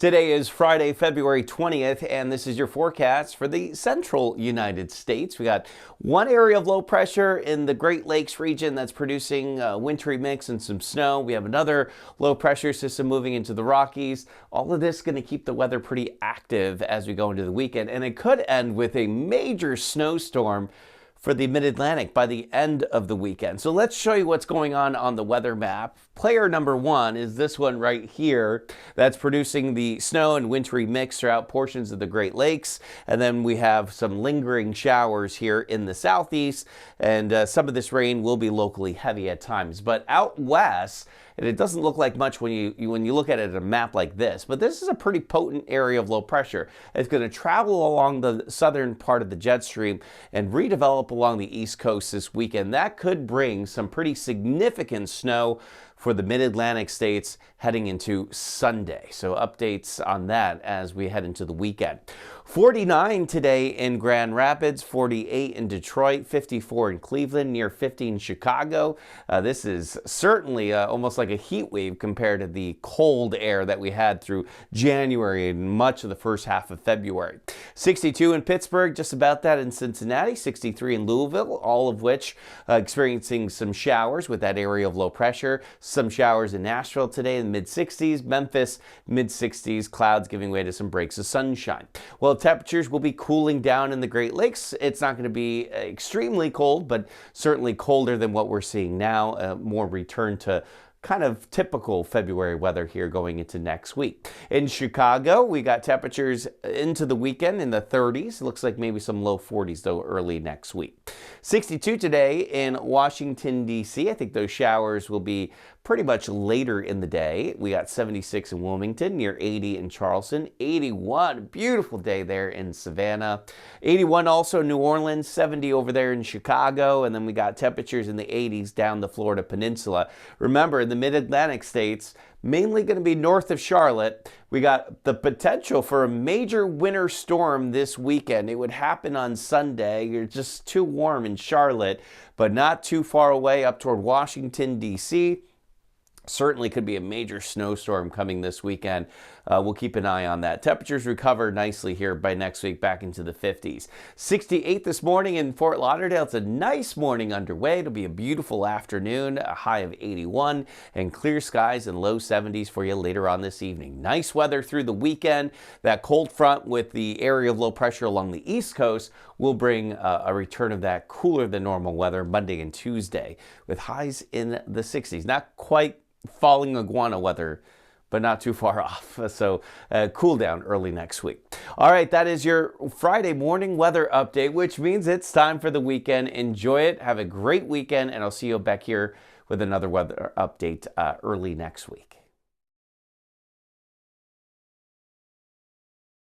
Today is Friday, February 20th, and this is your forecast for the central United States. We got one area of low pressure in the Great Lakes region that's producing a wintry mix and some snow. We have another low pressure system moving into the Rockies. All of this is going to keep the weather pretty active as we go into the weekend, and it could end with a major snowstorm for the Mid-Atlantic by the end of the weekend. So let's show you what's going on the weather map. Player number one is this one right here that's producing the snow and wintry mix throughout portions of the Great Lakes. And then we have some lingering showers here in the southeast, and some of this rain will be locally heavy at times. But out west, and it doesn't look like much when you look at it at a map like this, but this is a pretty potent area of low pressure. It's going to travel along the southern part of the jet stream and redevelop along the east coast this weekend. That could bring some pretty significant snow for the mid-Atlantic states heading into Sunday. So updates on that as we head into the weekend. 49 today in Grand Rapids, 48 in Detroit, 54 in Cleveland, near 50 in Chicago. This is certainly almost like a heat wave compared to the cold air that we had through January and much of the first half of February. 62 in Pittsburgh, just about that in Cincinnati, 63 in Louisville, all of which experiencing some showers with that area of low pressure. Some showers in Nashville today in the mid-60s, Memphis mid-60s, clouds giving way to some breaks of sunshine. Well, temperatures will be cooling down in the Great Lakes. It's not going to be extremely cold, but certainly colder than what we're seeing now. More return to kind of typical February weather here going into next week. In Chicago, we got temperatures into the weekend in the 30s. Looks like maybe some low 40s though early next week. 62 today in Washington, D.C. I think those showers will be pretty much later in the day. We got 76 in Wilmington, near 80 in Charleston, 81, beautiful day there in Savannah, 81 also in New Orleans, 70 over there in Chicago, and then we got temperatures in the 80s down the Florida Peninsula. Remember, in the mid-Atlantic states, mainly going to be north of Charlotte, we got the potential for a major winter storm this weekend. It would happen on Sunday. You're just too warm in Charlotte, but not too far away up toward Washington, D.C. Certainly could be a major snowstorm coming this weekend. We'll keep an eye on that. Temperatures recover nicely here by next week, back into the 50s. 68 this morning in Fort Lauderdale. It's a nice morning underway. It'll be a beautiful afternoon, a high of 81, and clear skies and low 70s for you later on this evening. Nice weather through the weekend. That cold front with the area of low pressure along the East Coast will bring a return of that cooler than normal weather Monday and Tuesday with highs in the 60s. Not quite falling iguana weather, but not too far off. So cool down early next week. All right, that is your Friday morning weather update, which means it's time for the weekend. Enjoy it. Have a great weekend, and I'll see you back here with another weather update early next week.